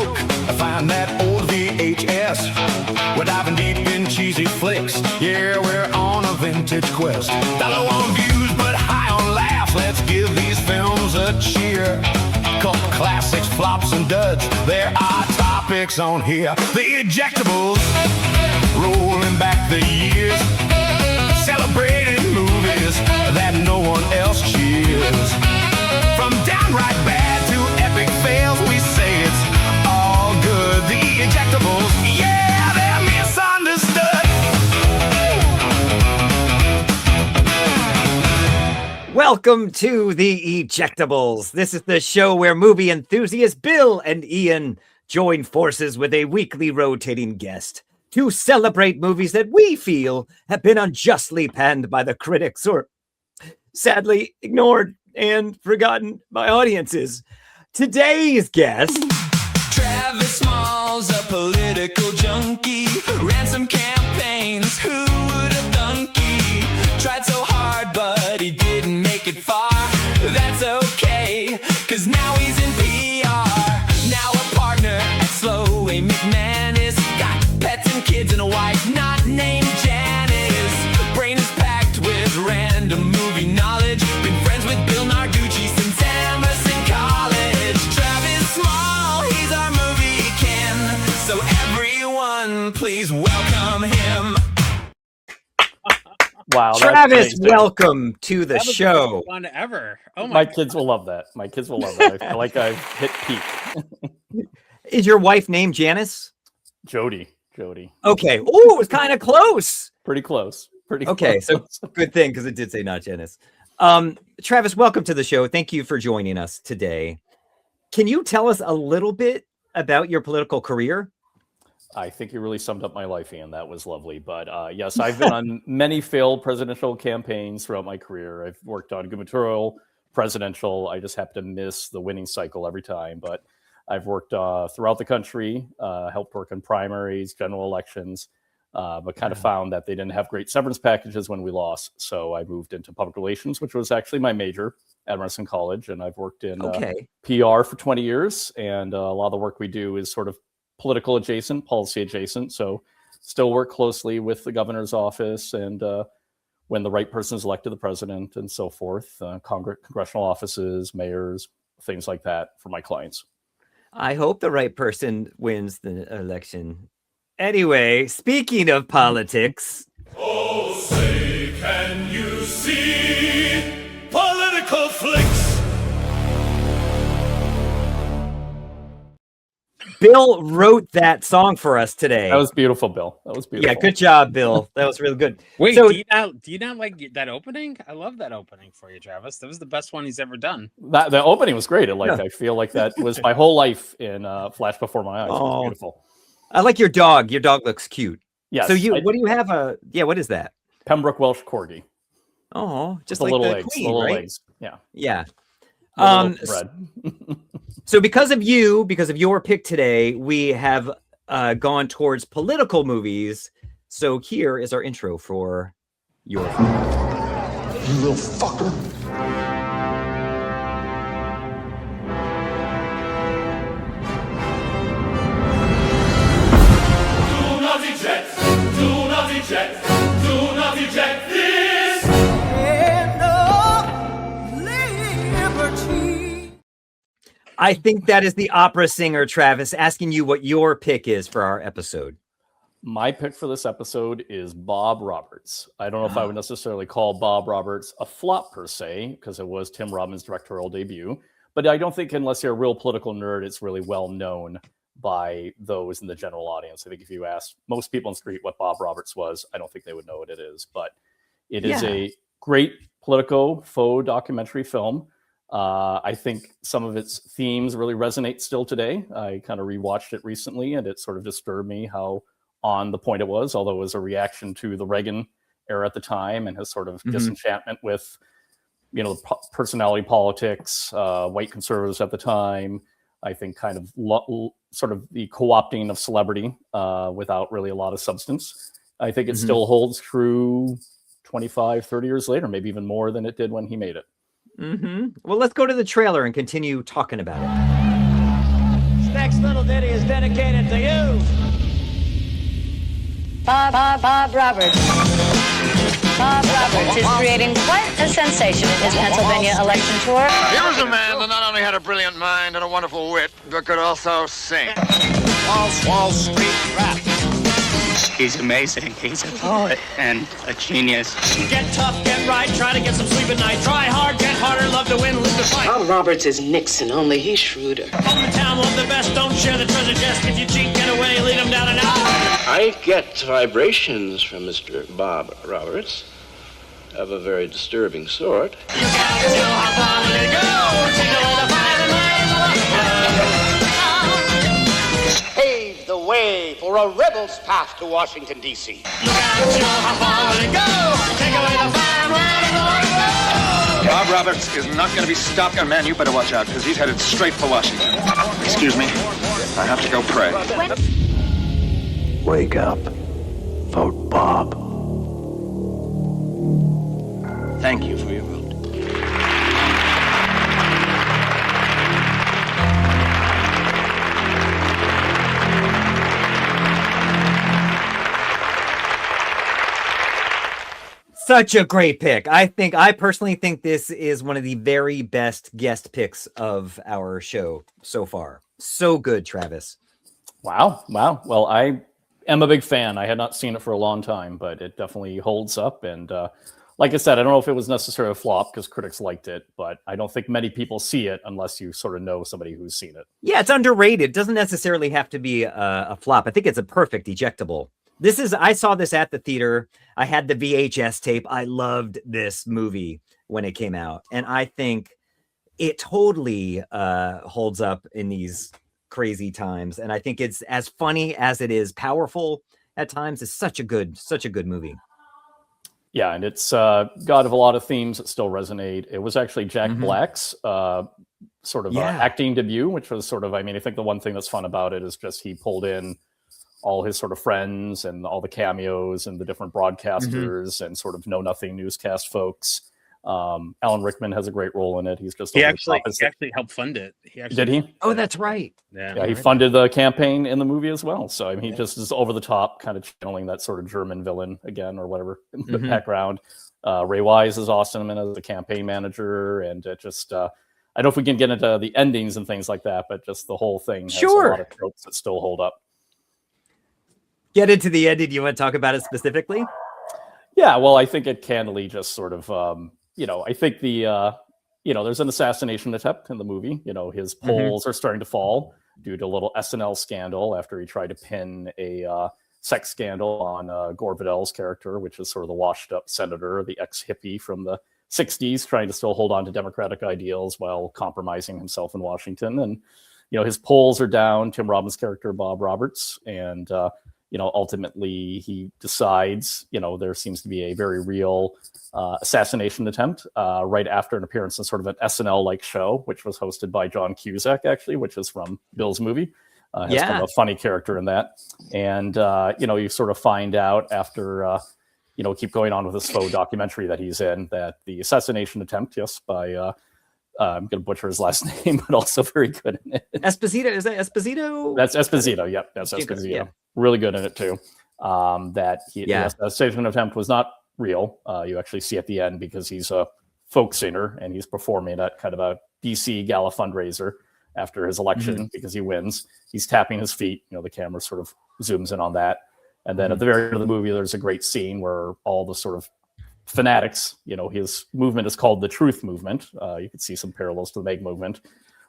joke. I find that old VHS. We're diving deep in cheesy flicks. Yeah, we're on a vintage quest. Not low on views, but high on laughs. Let's give these films a cheer. Cult classics, flops, and duds. There are topics on here. The Ejectables, rolling back the years. Celebrating movies that no one else cheers. From downright bad to epic fails, we say it's all good. The Ejectables, yeah, they're misunderstood. Welcome to the Ejectables. This is the show where movie enthusiasts Bill and Ian join forces with a weekly rotating guest to celebrate movies that we feel have been unjustly panned by the critics or sadly ignored and forgotten by audiences. Today's guest, Travis Small's a political junkie, ran some campaigns, who would have thunky? Tried so hard but he didn't make it far. That's okay, cause now he's in PR. Now a partner at Slowey McManus, got pets and kids and a wife not named Janice. Brain is packed with random movie knowledge. Been friends with Bill Narducci since Emerson College. Travis Small, he's our movie kin. So everyone, please welcome him. Wow, Travis, welcome to the That was show. the most fun ever. Oh my God. kids will love that. My kids will love that. I feel like I've hit peak. Is your wife named Janice? Jody. Okay. Oh, it was kind of close. Pretty close. Okay, so good thing because it did say not Janice. Travis, welcome to the show. Thank you for joining us today. Can you tell us a little bit about your political career? I think you really summed up my life, Ian. That was lovely. But yes, I've been on many failed presidential campaigns throughout my career. I've worked on gubernatorial, presidential. I just happen to miss the winning cycle every time. But I've worked throughout the country, helped work in primaries, general elections, but kind of found that they didn't have great severance packages when we lost. So I moved into public relations, which was actually my major at Emerson College. And I've worked in PR for 20 years. And a lot of the work we do is sort of political adjacent, policy adjacent. So still work closely with the governor's office and when the right person is elected, the president and so forth, congressional offices, mayors, things like that for my clients. I hope the right person wins the election. Anyway, speaking of politics. Oh, say, can you see political flicks? Bill wrote that song for us today. That was beautiful, Bill. That was beautiful. Yeah, good job, Bill. That was really good. Wait, So- do you not like that opening? I love that opening for you, Travis. That was the best one he's ever done. The opening was great. I feel like that was my whole life in flash before my eyes. It was beautiful. I like your dog. Your dog looks cute. Yes. So what do you have? What is that? Pembroke Welsh Corgi. Oh, just The like little the legs. queen, The little right? legs. Yeah. Yeah. Little bread. So because of your pick today, we have gone towards political movies. So here is our intro for your You little fucker. Do not eject. Do not eject. Do not eject this. I think that is the opera singer, Travis, asking you what your pick is for our episode. My pick for this episode is Bob Roberts. I don't know if I would necessarily call Bob Roberts a flop per se, because it was Tim Robbins' directorial debut. But I don't think unless you're a real political nerd, it's really well known by those in the general audience. I think if you ask most people on the street what Bob Roberts was, I don't think they would know what it is. But it is a great politico faux documentary film. I think some of its themes really resonate still today. I kind of rewatched it recently, and it sort of disturbed me how on the point it was, although it was a reaction to the Reagan era at the time and his sort of disenchantment with, personality politics, white conservatives at the time. I think kind of sort of the co-opting of celebrity without really a lot of substance. I think it still holds true 25, 30 years later, maybe even more than it did when he made it. Well, let's go to the trailer and continue talking about it. Next little little ditty is dedicated to you. Bob Roberts. Bob Roberts is creating quite a sensation in his Pennsylvania election tour. He was a man that not only had a brilliant mind and a wonderful wit, but could also sing. Wall Street rap. He's amazing. He's a poet and a genius. Get tough, get right, try to get some sleep at night. Try hard, get harder, love to win, live to fight. Bob Roberts is Nixon, only he's shrewder. Home the town, love the best, don't share the treasure chest. If you cheat, get away, lead them down and out. I get vibrations from Mr. Bob Roberts of a very disturbing sort. You got to hop on and go. Take a little fire and Pave the way for a rebel's path to Washington, D.C. you got to hop on and go. Take away the fire and Bob Roberts is not going to be stopped. And man, you better watch out, because he's headed straight for Washington. Excuse me. I have to go pray. Wake up. Vote Bob. Thank you for your vote. Such a great pick. I personally think this is one of the very best guest picks of our show so far. So good, Travis. Wow. Well, I am a big fan. I had not seen it for a long time, but it definitely holds up. And like I said, I don't know if it was necessarily a flop because critics liked it, but I don't think many people see it unless you sort of know somebody who's seen it. Yeah, it's underrated. It doesn't necessarily have to be a flop. I think it's a perfect ejectable. I saw this at the theater. I had the VHS tape. I loved this movie when it came out. And I think it totally holds up in these crazy times. And I think it's as funny as it is powerful at times. It's such a good movie. Yeah, and it's got a lot of themes that still resonate. It was actually Jack Black's sort of acting debut, which was sort of, I think the one thing that's fun about it is just he pulled in all his sort of friends and all the cameos and the different broadcasters and sort of know-nothing newscast folks. Alan Rickman has a great role in it. He's just he actually helped fund it. Did he? Oh, that's right. Yeah, he funded the campaign in the movie as well. So he just is over the top, kind of channeling that sort of German villain again or whatever in the background. Ray Wise is awesome and as a campaign manager, and it just I don't know if we can get into the endings and things like that, but just the whole thing has a lot of tropes that still hold up. Get into the ending. You want to talk about it specifically? Yeah, well, I think it candidly just sort of, I think there's an assassination attempt in the movie. His polls are starting to fall due to a little SNL scandal after he tried to pin a sex scandal on Gore Vidal's character, which is sort of the washed up senator, the ex-hippie from the 60s, trying to still hold on to democratic ideals while compromising himself in Washington. And, his polls are down, Tim Robbins' character, Bob Roberts, and, ultimately he decides, there seems to be a very real assassination attempt right after an appearance in sort of an SNL-like show, which was hosted by John Cusack, actually, which is from Bill's movie. Has kind of a funny character in that. And, you sort of find out after, keep going on with this faux documentary that he's in, that the assassination attempt, by I'm going to butcher his last name, but also very good in it. Esposito, is that Esposito? That's Esposito. Yep, that's Esposito. Yeah. Really good in it too. The assassination attempt was not real. You actually see at the end because he's a folk singer and he's performing at kind of a DC gala fundraiser after his election because he wins. He's tapping his feet. The camera sort of zooms in on that. And then at the very end of the movie, there's a great scene where all the sort of fanatics, his movement is called the Truth Movement. You could see some parallels to the Meg movement.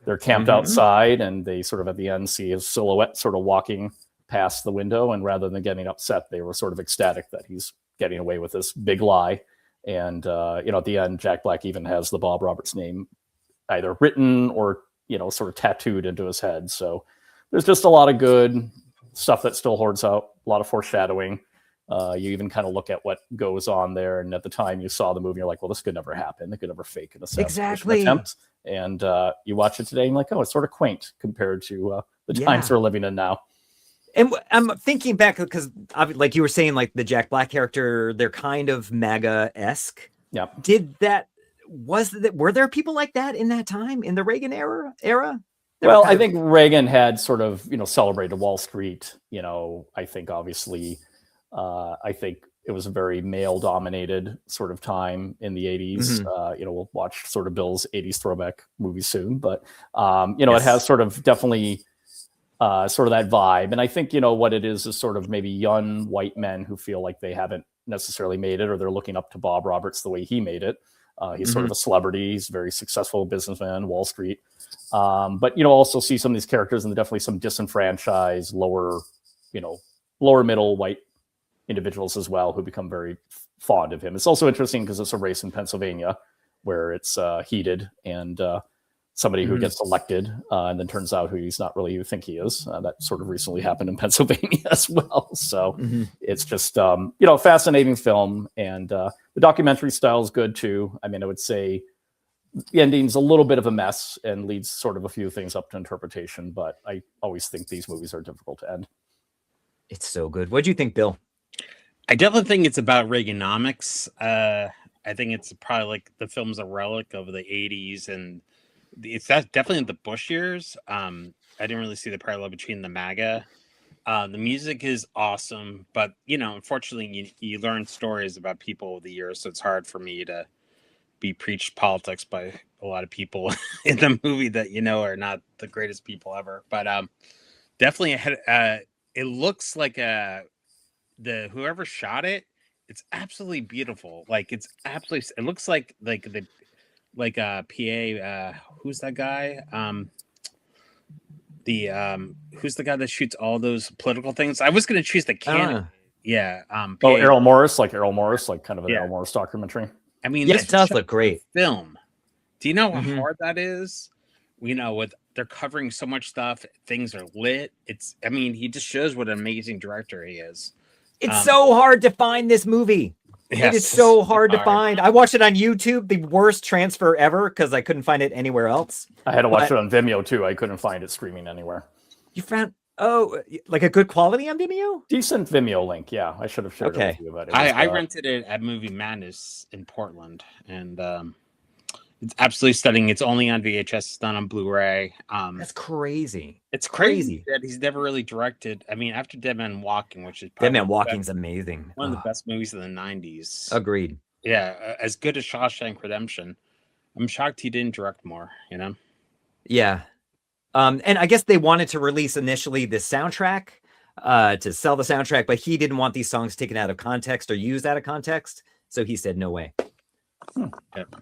They're camped outside and they sort of at the end see his silhouette sort of walking past the window. And rather than getting upset, they were sort of ecstatic that he's getting away with this big lie. And, at the end, Jack Black even has the Bob Roberts name either written or, sort of tattooed into his head. So there's just a lot of good stuff that still holds out, a lot of foreshadowing. You even kind of look at what goes on there. And at the time you saw the movie, you're like, well, this could never happen. They could never fake an assassination attempt. And you watch it today and like, oh, it's sort of quaint compared to the times we're living in now. And I'm thinking back because like you were saying, like the Jack Black character, they're kind of MAGA-esque. Yeah. Were there people like that in that time in the Reagan era? Well, I think Reagan had sort of, celebrated Wall Street. I think obviously, I think it was a very male-dominated sort of time in the 80s. We'll watch sort of Bill's 80s throwback movie soon, but it has sort of definitely sort of that vibe. And I think what it is sort of maybe young white men who feel like they haven't necessarily made it, or they're looking up to Bob Roberts the way he made it. He's sort of a celebrity. He's a very successful businessman, Wall Street. But also see some of these characters and definitely some disenfranchised, lower middle white individuals as well who become very fond of him. It's also interesting because it's a race in Pennsylvania where it's heated, and somebody who gets elected and then turns out who he's not really who you think he is. That sort of recently happened in Pennsylvania as well. So it's just, a fascinating film, and the documentary style is good too. I mean, I would say the ending's a little bit of a mess and leads sort of a few things up to interpretation, but I always think these movies are difficult to end. It's so good. What do you think, Bill? I definitely think it's about Reaganomics. I think it's probably like the film's a relic of the 80s, and it's definitely the Bush years. I didn't really see the parallel between the MAGA. The music is awesome, but unfortunately, you learn stories about people over the years, so it's hard for me to be preached politics by a lot of people in the movie that are not the greatest people ever. But definitely, it looks like whoever shot it. It's absolutely beautiful. Like it looks like PA. Who's that guy? Who's the guy that shoots all those political things? I was going to choose the candidate. Yeah. Errol Morris, like kind of an Errol Morris documentary. I mean, it does look great. Film. Do you know how hard that is? They're covering so much stuff. Things are lit. He just shows what an amazing director he is. It's so hard to find this movie. It is so hard to find. I watched it on YouTube, the worst transfer ever, because I couldn't find it anywhere else. I had to watch it on Vimeo too. I couldn't find it streaming anywhere. You found like a good quality on Vimeo? Decent Vimeo link, yeah. I should have shared it with you. But I rented it at Movie Madness in Portland, and it's absolutely stunning. It's only on VHS. It's not on Blu-ray. That's crazy. It's crazy that he's never really directed. I mean, after Dead Man Walking, which is Dead Man Walking's amazing. One of the best movies of the 90s. Agreed. Yeah, as good as Shawshank Redemption. I'm shocked he didn't direct more, Yeah. And I guess they wanted to release initially the soundtrack to sell the soundtrack, but he didn't want these songs taken out of context or used out of context. So he said, no way. Yep.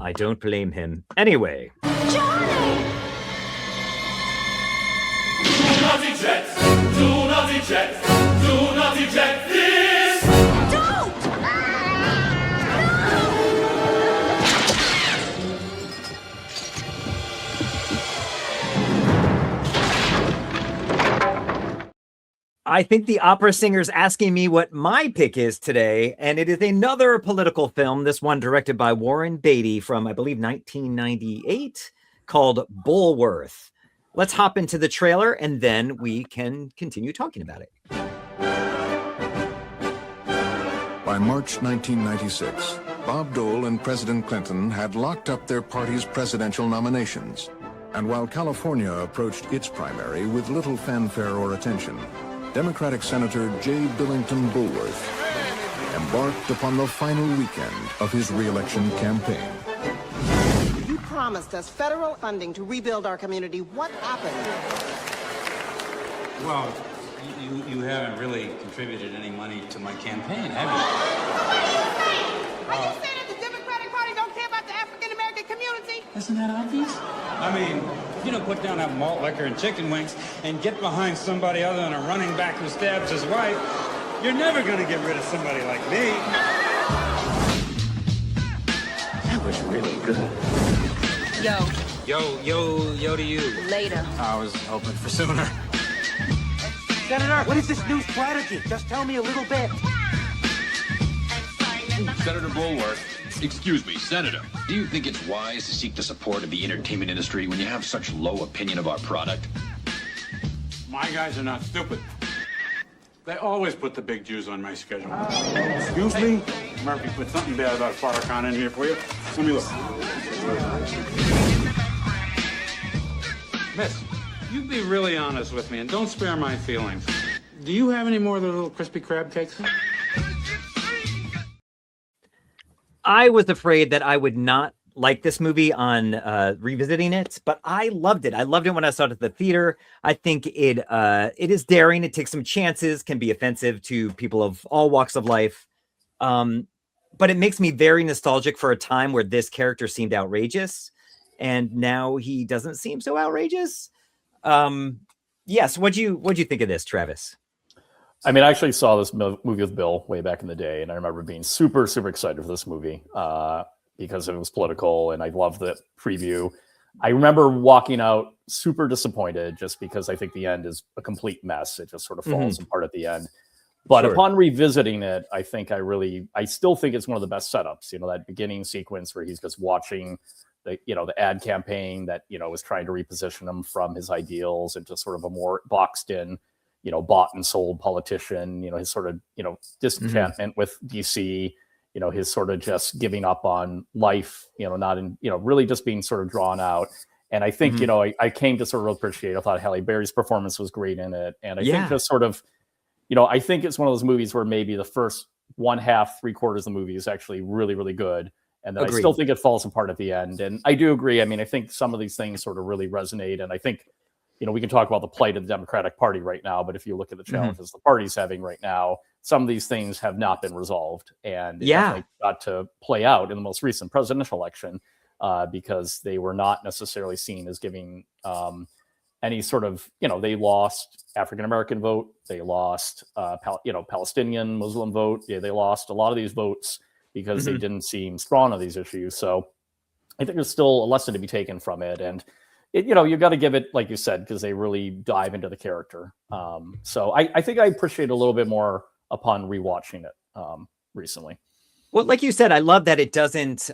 I don't blame him. Anyway. Johnny! Do not eject! Do not eject! Do not eject this! Don't! I think the opera singer's asking me what my pick is today, and it is another political film, this one directed by Warren Beatty from, I believe, 1998, called Bulworth. Let's hop into the trailer, and then we can continue talking about it. By March 1996, Bob Dole and President Clinton had locked up their party's presidential nominations. And while California approached its primary with little fanfare or attention, Democratic Senator J. Billington Bulworth embarked upon the final weekend of his re-election campaign. You promised us federal funding to rebuild our community. What happened? Well, you haven't really contributed any money to my campaign, have you? Are you saying that the Democratic Party don't care about the African-American community? Isn't that obvious? I mean, you don't put down that malt liquor and chicken wings and get behind somebody other than a running back who stabs his wife, you're never going to get rid of somebody like me. That was really good. Yo to you. Later. I was hoping for sooner. Senator, what is this new strategy? Just tell me a little bit. Senator Bulworth. Excuse me, Senator. Do you think it's wise to seek the support of the entertainment industry when you have such low opinion of our product? My guys are not stupid. They always put the big Jews on my schedule. Excuse me? Murphy put something bad about Farrakhan in here for you. Let me look. Miss, you be really honest with me and don't spare my feelings. Do you have any more of the little crispy crab cakes? I was afraid that I would not like this movie on revisiting it, but I loved it. I loved it when I saw it at the theater. I think it is daring. It takes some chances, can be offensive to people of all walks of life. But it makes me very nostalgic for a time where this character seemed outrageous, and now he doesn't seem so outrageous. Yes, what'd you think of this, Travis? I mean, I actually saw this movie with Bill way back in the day, and I remember being super, super excited for this movie because it was political, and I loved the preview. I remember walking out super disappointed just because I think the end is a complete mess. It just sort of falls apart at the end. But upon revisiting it, I still think it's one of the best setups. You know, that beginning sequence where he's just watching the ad campaign that, was trying to reposition him from his ideals into sort of a more boxed in, bought and sold politician, his sort of, disenchantment with DC, his sort of just giving up on life, not in, really just being sort of drawn out. And I think, I came to sort of appreciate, I thought Halle Berry's performance was great in it. And I think just sort of, I think it's one of those movies where maybe the first 1/2, 3/4 of the movie is actually really, really good. And then I still think it falls apart at the end. And I do agree. I mean, I think some of these things sort of really resonate. And I think, we can talk about the plight of the Democratic Party right now, but if you look at the challenges the party's having right now, some of these things have not been resolved. And it definitely got to play out in the most recent presidential election because they were not necessarily seen as giving any sort of, they lost African-American vote. They lost, Palestinian Muslim vote. Yeah, they lost a lot of these votes because they didn't seem strong on these issues. So I think there's still a lesson to be taken from it. And you got to give it, like you said, because they really dive into the character. So I think I appreciate it a little bit more upon rewatching it recently. Well, like you said, I love that it doesn't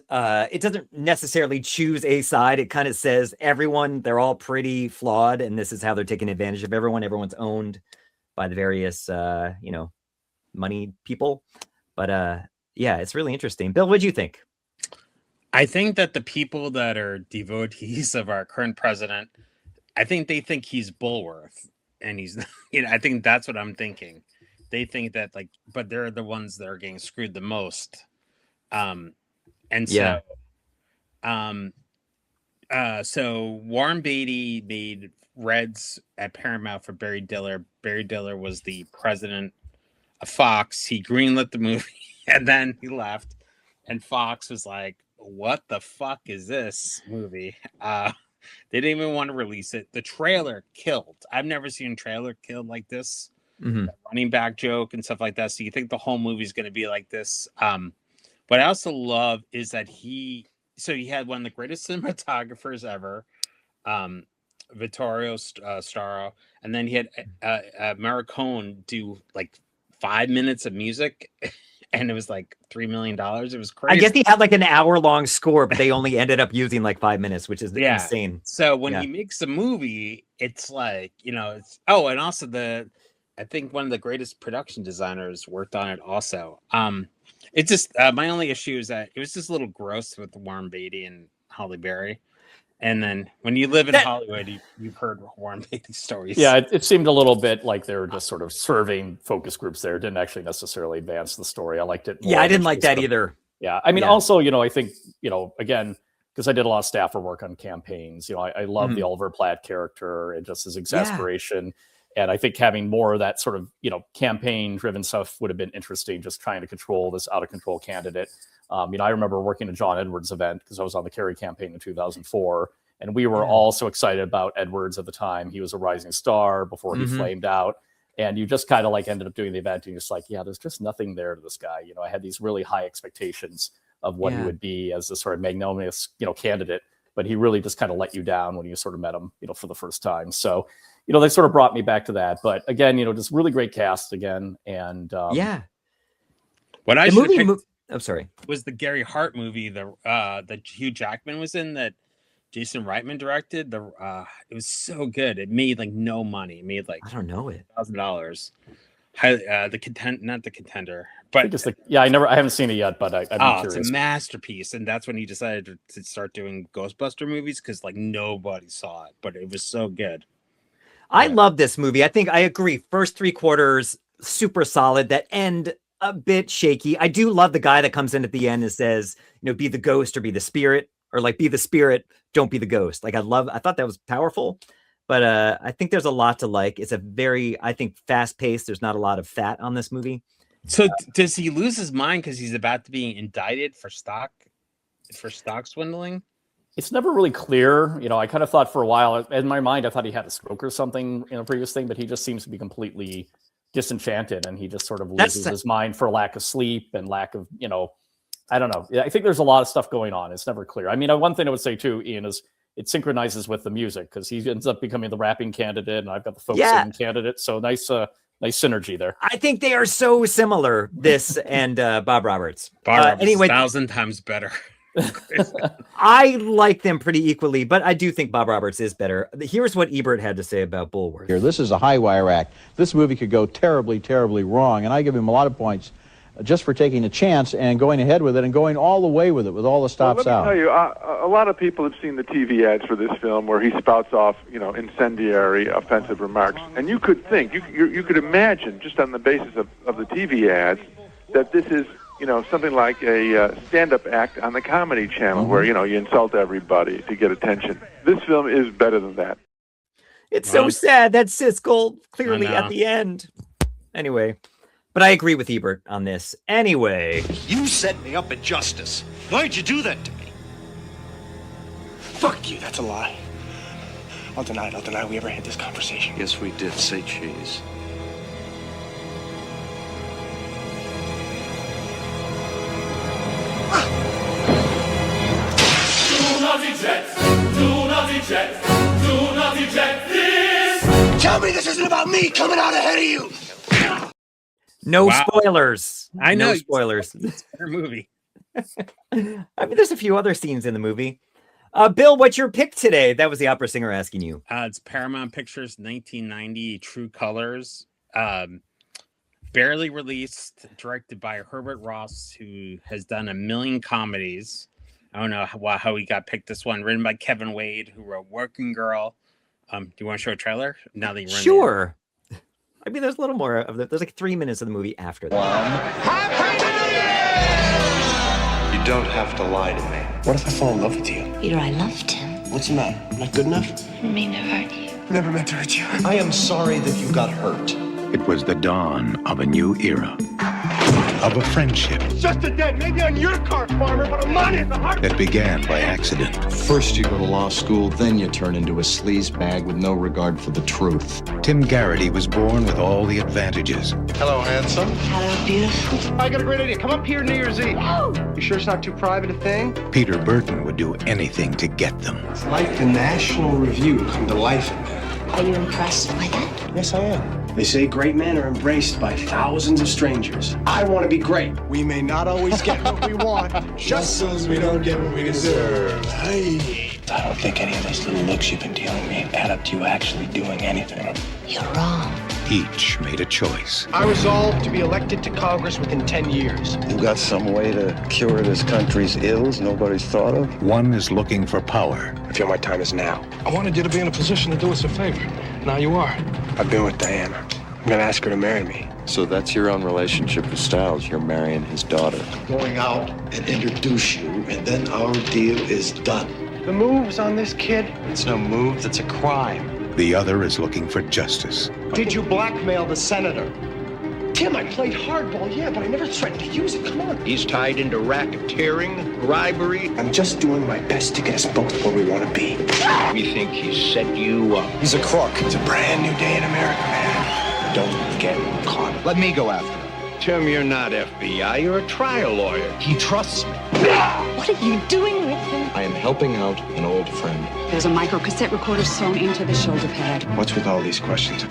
necessarily choose a side. It kind of says everyone, they're all pretty flawed, and this is how they're taking advantage of everyone. Everyone's owned by the various, money people. But yeah, it's really interesting. Bill, what'd you think? I think that the people that are devotees of our current president, I think they think he's Bulworth, and he's, I think that's what I'm thinking. They think that but they're the ones that are getting screwed the most. So Warren Beatty made Reds at Paramount for Barry Diller. Barry Diller was the president of Fox. He greenlit the movie and then he left. And Fox was like, what the fuck is this movie? They didn't even want to release it. The trailer killed. I've never seen a trailer killed like this. Running back joke and stuff like that. So you think the whole movie is going to be like this. What I also love is that he had one of the greatest cinematographers ever, Vittorio Staro, and then he had Morricone do 5 minutes of music, and it was $3 million. It was crazy. I guess he had an hour-long score, but they only ended up using 5 minutes, which is insane. So when he makes a movie, it's it's and also I think one of the greatest production designers worked on it also. It's just my only issue is that it was just a little gross with Warren Beatty and Halle Berry. And then when you live in Hollywood, you've heard Warren Beatty stories. Yeah, it seemed a little bit like they were just sort of serving focus groups there. It didn't actually necessarily advance the story. I liked it more. Yeah, I didn't like that either. Yeah, I mean, also, I think, again, because I did a lot of staffer work on campaigns, I love the Oliver Platt character and just his exasperation. And I think having more of that sort of, campaign-driven stuff would have been interesting, just trying to control this out-of-control candidate. I remember working a John Edwards event because I was on the Kerry campaign in 2004, and we were all so excited about Edwards at the time. He was a rising star before he flamed out. And you just kind of ended up doing the event, and you're just there's just nothing there to this guy. I had these really high expectations of what he would be as a sort of magnanimous, candidate, but he really just kind of let you down when you sort of met him, for the first time. So, they sort of brought me back to that. But again, just really great cast again. And what I I'm sorry, was the Gary Hart movie that Hugh Jackman was in that Jason Reitman directed. It was so good. It made no money. It made I don't know it $1,000. Not the contender, I but think it's I haven't seen it yet, but I'm curious. It's a masterpiece, and that's when he decided to start doing Ghostbuster movies because like nobody saw it, but it was so good. I love this movie. I think I agree. First 3 quarters, super solid. That end, a bit shaky. I do love the guy that comes in at the end and says, be the ghost or be the spirit, or like be the spirit, don't be the ghost. Like I thought that was powerful, but I think there's a lot to like. It's a very, I think, fast paced. There's not a lot of fat on this movie. So does he lose his mind because he's about to be indicted for stock swindling? It's never really clear. I kind of thought for a while in my mind, I thought he had a stroke or something in a previous thing, but he just seems to be completely disenchanted, and he just sort of loses his mind for lack of sleep and lack of, I don't know. I think there's a lot of stuff going on. It's never clear. I mean, one thing I would say too, Ian, is it synchronizes with the music because he ends up becoming the rapping candidate, and I've got the folk singing candidate. So nice synergy there. I think they are so similar, this and Bob Roberts. Anyway, 1,000 times better. I like them pretty equally, but I do think Bob Roberts is better. Here's what Ebert had to say about Bulworth. This is a high wire act. This movie could go terribly, terribly wrong, and I give him a lot of points just for taking a chance and going ahead with it and going all the way with it, with all the stops out. Let me tell you, a lot of people have seen the TV ads for this film where he spouts off, incendiary, offensive remarks. And you could think, you could imagine, just on the basis of the TV ads, that this is, something like a stand-up act on the Comedy Channel where, you insult everybody to get attention. This film is better than that. It's so sad that Siskel clearly at the end. Anyway. But I agree with Ebert on this. Anyway. You set me up at justice. Why'd you do that to me? Fuck you, that's a lie. I'll deny we ever had this conversation. Yes, we did. Say cheese. Do not eject. Do not eject. Do not eject this. Tell me this isn't about me coming out ahead of you. No spoilers. I know. No spoilers. It's a better movie. I mean, there's a few other scenes in the movie. Bill, what's your pick today? That was the opera singer asking you. It's Paramount Pictures 1990 True Colors. Barely released, directed by Herbert Ross, who has done a million comedies. I don't know how he got picked this one. Written by Kevin Wade, who wrote Working Girl. Do you want to show a trailer? Now that you're in Sure. I mean, there's a little more of it. There's like 3 minutes of the movie after that. You don't have to lie to me. What if I fall in love with you? Peter, I loved him. What's the matter? I'm not good enough? I didn't mean to hurt you. Never meant to hurt you. I am sorry that you got hurt. It was the dawn of a new era, of a friendship It's just a dead, maybe on your car, farmer, but I'm on it in the heart. that began by accident. First you go to law school, then you turn into a sleaze bag with no regard for the truth. Tim Garrity was born with all the advantages. Hello, handsome. Hello, beautiful. I got a great idea. Come up here New Year's Eve. You sure it's not too private a thing? Peter Burton would do anything to get them. It's like the National Review come to life in there. Are you impressed by that? Yes, I am. They say great men are embraced by thousands of strangers. I want to be great. We may not always get what we want, just so as we don't get what we deserve. Hey. I don't think any of those little looks you've been dealing me add up to you actually doing anything. You're wrong. Each made a choice. I resolved to be elected to Congress within 10 years. You got some way to cure this country's ills nobody's thought of? One is looking for power. I feel my time is now. I wanted you to be in a position to do us a favor. Now you are. I've been with Diana. I'm gonna ask her to marry me. So that's your own relationship with Styles. You're marrying his daughter. Going out and introduce you, and then our deal is done. The moves on this kid? It's no move, that's a crime. The other is looking for justice. Did you blackmail the senator? Tim, I played hardball, yeah, but I never threatened to use it. Come on. He's tied into racketeering, bribery. I'm just doing my best to get us both where we want to be. We think he's set you up. He's a crook. It's a brand new day in America, man. Don't get caught. Let me go after him. Tim, you're not FBI. You're a trial lawyer. He trusts me. What are you doing with him? I am helping out an old friend. There's a micro-cassette recorder sewn into the shoulder pad. What's with all these questions?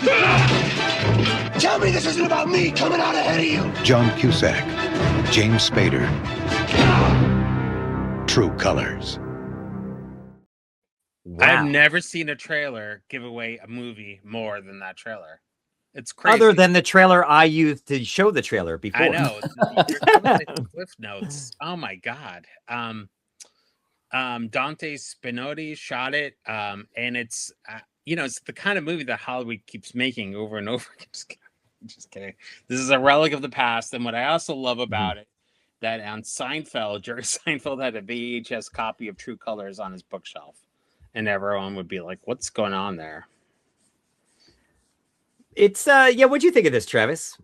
Tell me this isn't about me coming out ahead of you. John Cusack, James Spader. True Colors. Wow. I've never seen a trailer give away a movie more than that trailer. It's crazy. Other than the trailer I used to show the trailer before. I know. You're coming with the Cliff Notes. Oh my God. Dante Spinotti shot it. And it's, it's the kind of movie that Hollywood keeps making over and over. Just kidding. This is a relic of the past. And what I also love about it, that on Seinfeld, Jerry Seinfeld had a VHS copy of True Colors on his bookshelf. And everyone would be like, what's going on there? It's what'd you think of this, Travis?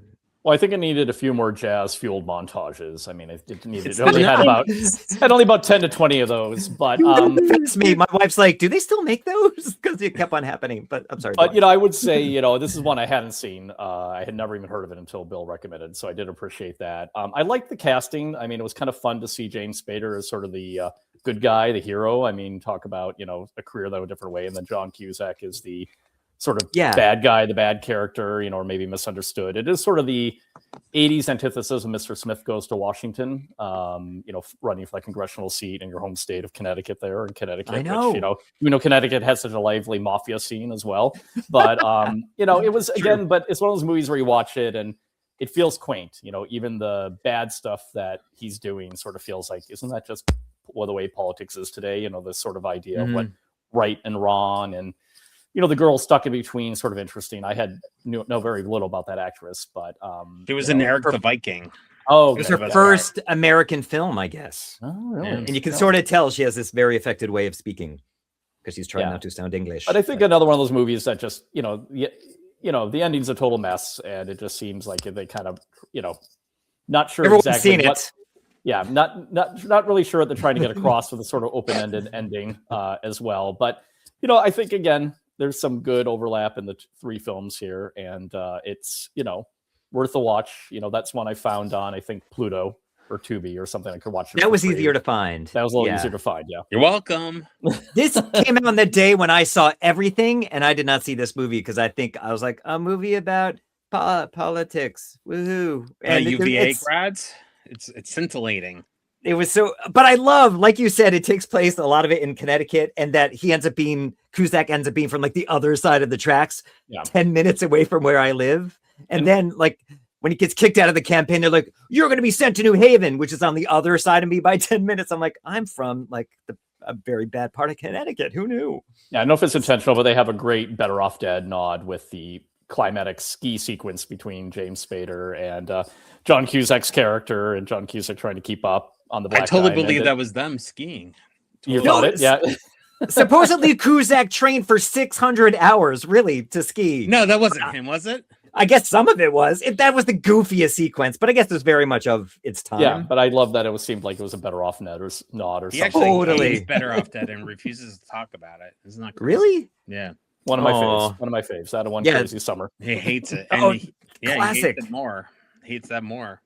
Well, I think it needed a few more jazz-fueled montages. I mean, it needed. It only had about 10 to 20 of those. But it's me. My wife's like, "Do they still make those?" Because it kept on happening. But I'm sorry. But I would say, this is one I hadn't seen. I had never even heard of it until Bill recommended. So I did appreciate that. I liked the casting. I mean, it was kind of fun to see James Spader as sort of the good guy, the hero. I mean, talk about a career that went a different way, and then John Cusack is the sort of bad guy, the bad character, or maybe misunderstood. It is sort of the 80s antithesis of Mr. Smith Goes to Washington, running for that congressional seat in your home state of Connecticut there in Connecticut. I know. Which, Connecticut has such a lively mafia scene as well. But, it was, again, but it's one of those movies where you watch it and it feels quaint. Even the bad stuff that he's doing sort of feels like, isn't that just the way politics is today? This sort of idea of what right and wrong and, the girl stuck in between, sort of interesting. I had know very little about that actress, but she was in Eric the Viking. Oh, it was her first American film, I guess. Oh, really? And you can sort of tell she has this very affected way of speaking because she's trying not to sound English. But I think another one of those movies that just, the ending's a total mess, and it just seems like they kind of, not sure Everyone's exactly seen what. It. Yeah, not really sure what they're trying to get across with a sort of open-ended ending as well. But I think again, there's some good overlap in the three films here, and it's worth a watch. That's one I found on, I think, Pluto or Tubi or something. I could watch it. That was easier to find. That was a little easier to find. Yeah, you're welcome. This came out on the day when I saw everything, and I did not see this movie because I was like, a movie about politics. Woohoo! And UVA grads. It's scintillating. It was but I love, like you said, it takes place, a lot of it in Connecticut, and that Cusack ends up being from like the other side of the tracks, 10 minutes away from where I live. And then like when he gets kicked out of the campaign, they're like, you're going to be sent to New Haven, which is on the other side of me by 10 minutes. I'm like, I'm from like a very bad part of Connecticut. Who knew? Yeah, I don't know if it's intentional, but they have a great Better Off Dead nod with the climatic ski sequence between James Spader and John Cusack's character, and John Cusack trying to keep up on the black. I totally guy. believe that was them skiing. You got it, yeah. Supposedly Cusack trained for 600 hours, really, to ski. No, that wasn't him, was it? I guess some of it was. That was the goofiest sequence, but I guess it was very much of its time. Yeah, but I love that it seemed like it was a Better Off nod or He something. actually Totally hates Better Off Dead and refuses to talk about it. Isn't that crazy? Really? Yeah. One of my faves. One of my faves. Out of One Crazy Summer. He hates it. Classic. He hates it more. Hates that more.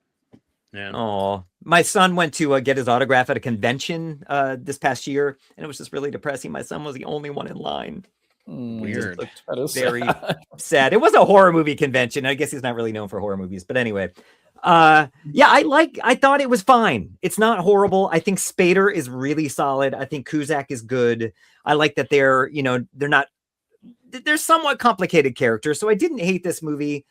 Yeah. Oh, my son went to get his autograph at a convention this past year, and it was just really depressing. My son was the only one in line. Weird. That is very sad. It was a horror movie convention. I guess he's not really known for horror movies, but anyway. I thought it was fine. It's not horrible. I think Spader is really solid. I think Cusack is good. I like that they're somewhat complicated characters, so I didn't hate this movie.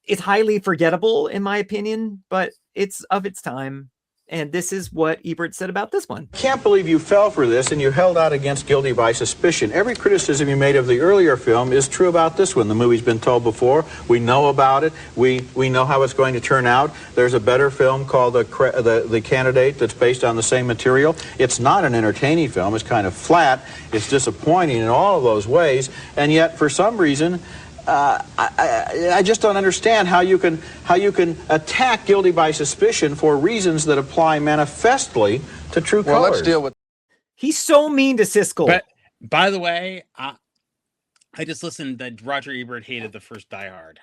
It's highly forgettable in my opinion, but it's of its time. And this is what Ebert said about this one. Can't believe you fell for this and you held out against Guilty by Suspicion. Every criticism you made of the earlier film is true about this one. The movie's been told before. We know about it. We know how it's going to turn out. There's a better film called The Candidate that's based on the same material. It's not an entertaining film. It's kind of flat. It's disappointing in all of those ways. And yet, for some reason, I just don't understand how you can attack Guilty by Suspicion for reasons that apply manifestly to True Colors. Well, let's deal with. He's so mean to Siskel. But by the way, I just listened that Roger Ebert hated the first Die Hard.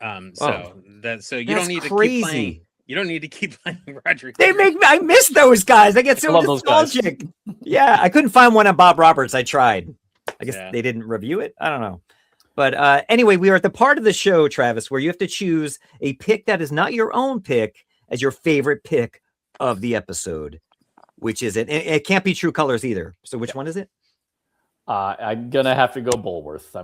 So you don't need to keep playing. You don't need to keep playing Roger. I miss those guys. I get so nostalgic. Yeah, I couldn't find one on Bob Roberts. I tried. I guess they didn't review it. I don't know. But anyway, we are at the part of the show, Travis, where you have to choose a pick that is not your own pick as your favorite pick of the episode. Which is it? It can't be True Colors either. So which one is it? I'm gonna have to go Bulworth.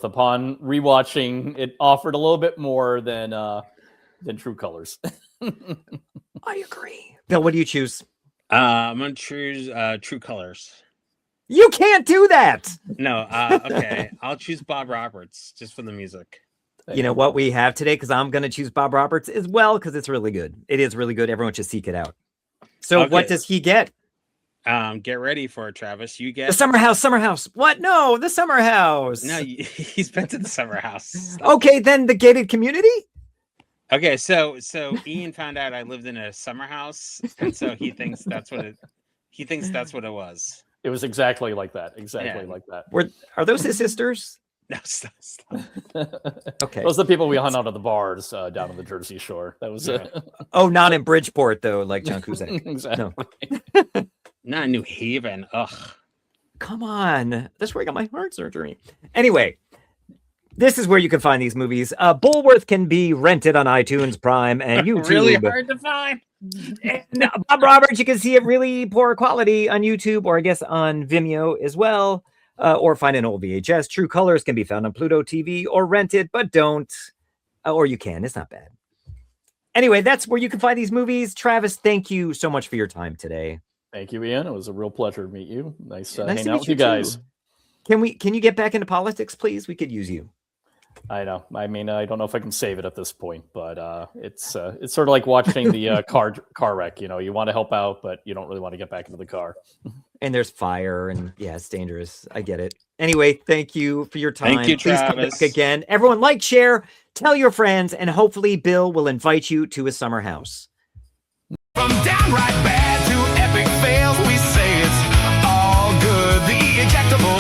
Upon rewatching, it offered a little bit more than True Colors. I agree. Bill, what do you choose? I'm gonna choose True Colors. You can't do that. No, okay. I'll choose Bob Roberts just for the music. You know what we have today? Because I'm going to choose Bob Roberts as well, because it's really good. It is really good. Everyone should seek it out. So Okay. what does he get? Get ready for it, Travis. You get The Summer House. What? No, the Summer House. No, he's been to the Summer House. Okay, then the gated community? Okay, so Ian found out I lived in a summer house, and so he thinks that's what it was. It was exactly like that. Are those his sisters? No, stop. Okay. Those are the people we hung out at the bars down on the Jersey Shore. That was Oh, not in Bridgeport though, like John Cusack. Exactly. No. Not in New Haven. Ugh. Come on. That's where I got my heart surgery. Anyway, this is where you can find these movies. Bulworth can be rented on iTunes Prime and YouTube. Really hard to find. And Bob Roberts, you can see it really poor quality on YouTube, or I guess on Vimeo as well, or find an old VHS. True Colors can be found on Pluto TV or rent it, but don't. Or you can. It's not bad. Anyway, that's where you can find these movies. Travis, thank you so much for your time today. Thank you, Ian. It was a real pleasure to meet you. Nice Nice hanging to out meet with you you guys. too. Can you get back into politics, please? We could use you. I know. I mean, I don't know if I can save it at this point, but it's sort of like watching the car wreck. You know, you want to help out, but you don't really want to get back into the car. And there's fire, and yeah, it's dangerous. I get it. Anyway, thank you for your time. Thank you, Please come Travis. back again. Everyone, like, share, tell your friends, and hopefully Bill will invite you to his summer house. From downright bad to epic fails, we say it's all good. The Ejectables.